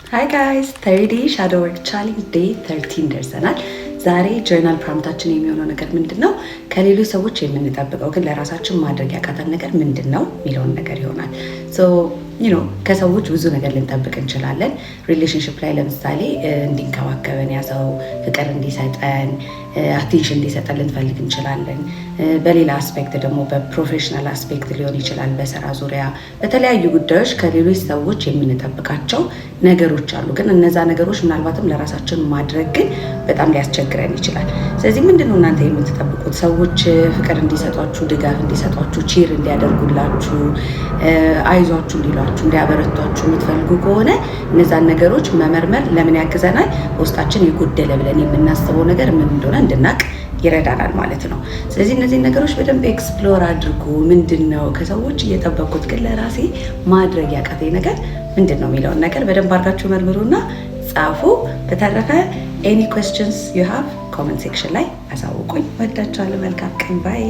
Hi guys, 30 shadow work challenge day 13 ደርሰናል። ዛሬ ጆርናል ፕሮምፕታችን የሚሆነው ነገር ምንድነው? ከሌሎች ሰዎች የምንጠብቀው ግን ለራሳችን ማድረግ ያቃተን ነገር ምንድነው የሚለውን ነገር ይሆናል። ከሰዎች ብዙ ነገር ልንጠብቅ እንችላለን። ሪሌሽንሽፕ ላይ ለምሳሌ እንዲንከባከበን ያ ሰው ፍቅር እንዲሰጠን አቴንሽን እንዲሰጠን ልንፈልግ እንችላለን። በሌላ አስፔክት ደግሞ በፕሮፌሽናል አስፔክት ሊሆን ይችላል። በስራ ዙሪያ በተለያዩ ጉዳዮች ከሌሎች ሰዎች የምንጠብቃቸው ነገሮች አሉ። ግን እነዛ ነገሮች ምናልባትም ለራሳችን ማድረግ ግን በጣም ሊያስቸግረን ይችላል። ስለዚህ ምንድነው እናንተ የምትጠብቁት? ሰዎች ፍቅር እንዲሰጧችሁ፣ ድጋፍ እንዲሰጧችሁ፣ ቺር እንዲያደርጉላችሁ፣ አይዟችሁ እንዲሏችሁ፣ እንዲያበረቷችሁ የምትፈልጉ ከሆነ እነዛን ነገሮች መመርመር ለምን ያግዘናል? ውስጣችን የጎደለ ብለን የምናስበው ነገር ምን እንደሆነ እንድናቅ ይረዳናል ማለት ነው። ስለዚህ እነዚህ ነገሮች በደንብ ኤክስፕሎር አድርጉ። ምንድነው ከሰዎች እየጠበቁት ግን ለራሴ ማድረግ ያቃተኝ ነገር ምንድነው የሚለውን ነገር በደንብ አድርጋችሁ መርምሩና ጻፉ። በተረፈ ኤኒ ኩዌስችንስ ዩ ሃቭ ኮመንት ሴክሽን ላይ አሳውቁኝ። ወዳችኋለሁ። መልካም ቀን። ባይ